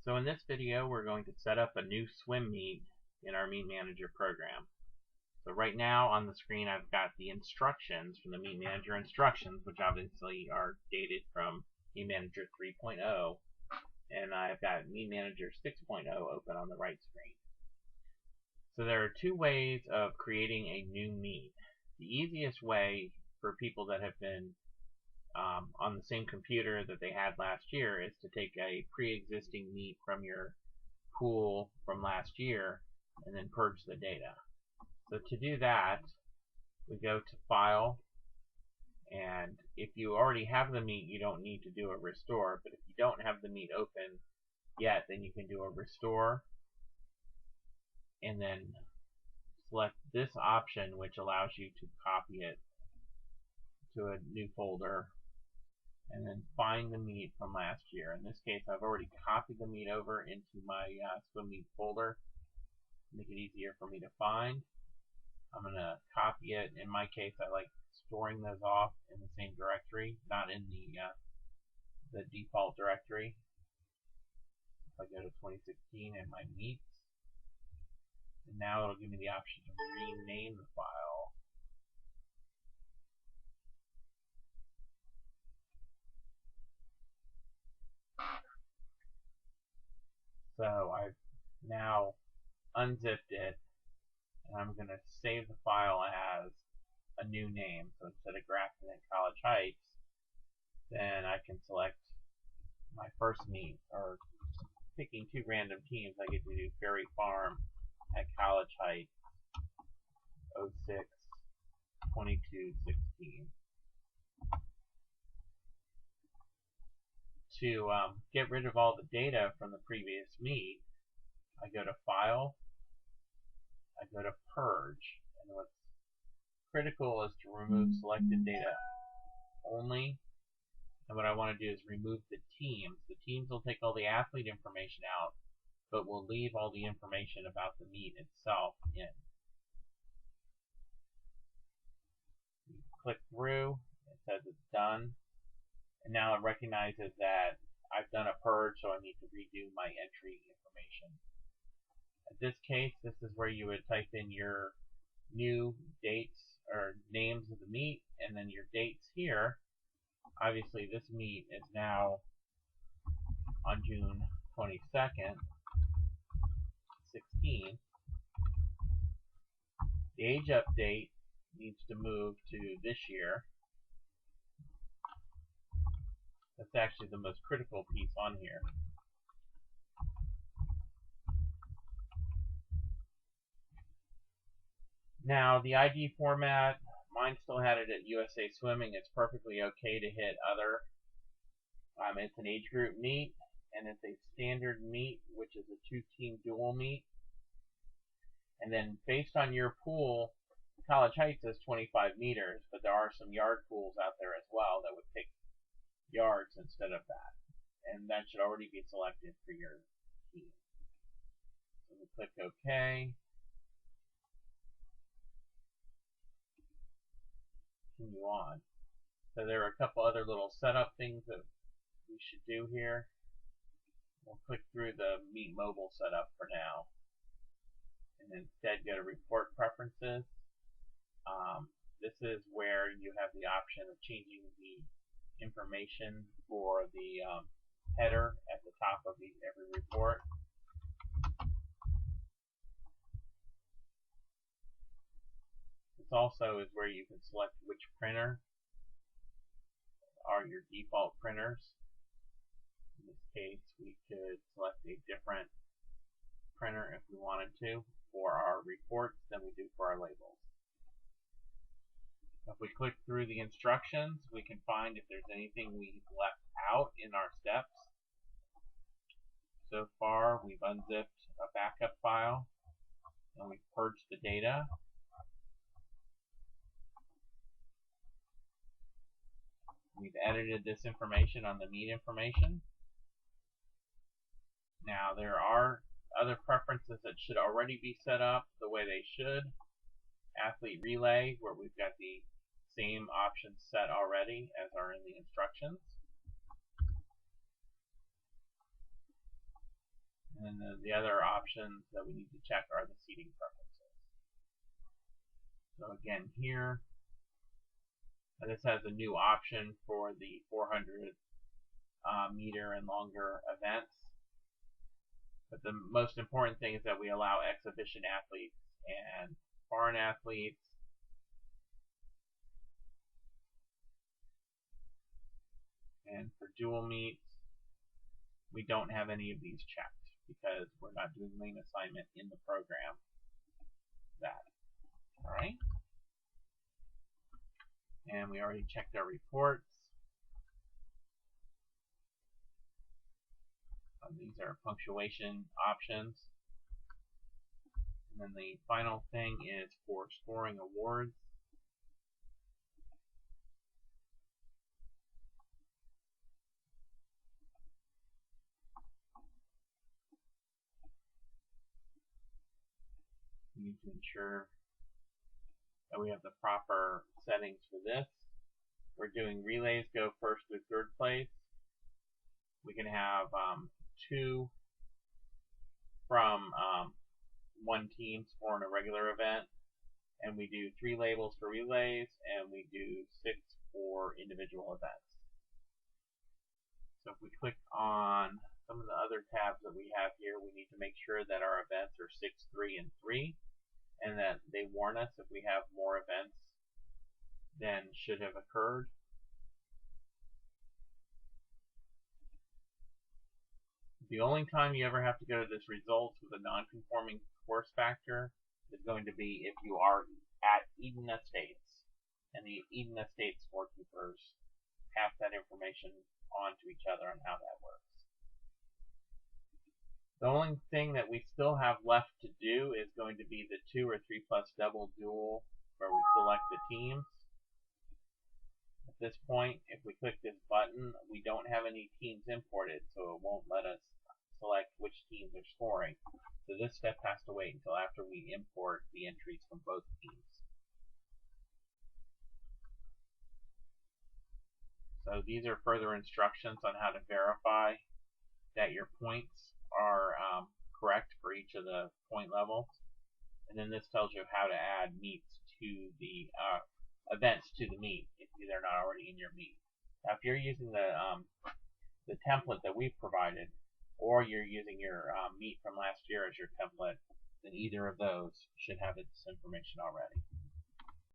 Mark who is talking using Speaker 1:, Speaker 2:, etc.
Speaker 1: So in this video, we're going to set up a new swim meet in our Meet Manager program. So right now on the screen, I've got the instructions from the Meet Manager instructions, which obviously are dated from Meet Manager 3.0, and I've got Meet Manager 6.0 open on the right screen. So there are two ways of creating a new meet. The easiest way for people that have been on the same computer that they had last year is to take a pre-existing meet from your pool from last year and then purge the data. So to do that, we go to File, and if you already have the meet, you don't need to do a restore, but if you don't have the meet open yet, then you can do a restore and then select this option, which allows you to copy it to a new folder and then find the meet from last year. In this case, I've already copied the meet over into my swim meet folder to make it easier for me to find. I'm going to copy it. In my case, I like storing those off in the same directory, not in the default directory. If I go to 2016 and my meets, and now it'll give me the option to rename the file. So I've now unzipped it, and I'm going to save the file as a new name. So instead of Grafton at College Heights, then I can select my first meet, or picking two random teams. I get to do Ferry Farm at College Heights 06-22-16. To get rid of all the data from the previous meet, I go to File, I go to Purge, and what's critical is to remove selected data only. And what I want to do is remove the teams. The teams will take all the athlete information out, but will leave all the information about the meet itself in. You click through, it says it's done, and now it recognizes that I've done a purge, so I need to redo my entry information. In this case, this is where you would type in your new dates or names of the meet, and then your dates here. Obviously, this meet is now on June 22nd, 16. The age update needs to move to this year. That's actually the most critical piece on here. Now, the ID format, mine still had it at USA Swimming. It's perfectly okay to hit other. It's an age group meet, and it's a standard meet, which is a two-team dual meet. And then based on your pool, College Heights is 25 meters, but there are some yard pools out there as well that would take yards instead of that. And that should already be selected for your team. So we click OK. Continue on. So there are a couple other little setup things that we should do here. We'll click through the Meet Mobile setup for now, and instead go to Report Preferences. This is where you have the option of changing the information for the header at the top of every report. This also is where you can select which printer are your default printers. In this case, we could select a different printer if we wanted to for our reports than we do for our labels. If we click through the instructions, we can find if there's anything we've left out in our steps. So far, we've unzipped a backup file, and we've purged the data. We've edited this information on the meet information. Now, there are other preferences that should already be set up the way they should. Athlete relay, where we've got the same options set already as are in the instructions. And then the other options that we need to check are the seating preferences. So again here, this has a new option for the 400 meter and longer events. But the most important thing is that we allow exhibition athletes and foreign athletes. And for dual meets, we don't have any of these checked because we're not doing lane assignment in the program. Alright. And we already checked our reports. These are punctuation options. And then the final thing is for scoring awards. We need to ensure that we have the proper settings for this. We're doing relays go first through third place. We can have 2 from one team score in a regular event, and we do 3 labels for relays, and we do 6 for individual events. So if we click on some of the other tabs that we have here, we need to make sure that our events are 6, 3, and 3, and that they warn us if we have more events than should have occurred. The only time you ever have to go to this results with a non-conforming course factor is going to be if you are at Eden Estates, and the Eden Estates scorekeepers pass that information on to each other on how that works. The only thing that we still have left to do is going to be the 2 or 3 plus double duel where we select the teams. At this point, if we click this button, we don't have any teams imported, so it won't let us select which teams are scoring. So this step has to wait until after we import the entries from both teams. So these are further instructions on how to verify that your points are correct for each of the point levels. And then this tells you how to add meets to the events to the meet if they're not already in your meet. Now, if you're using the template that we've provided, or you're using your meet from last year as your template, then either of those should have this information already.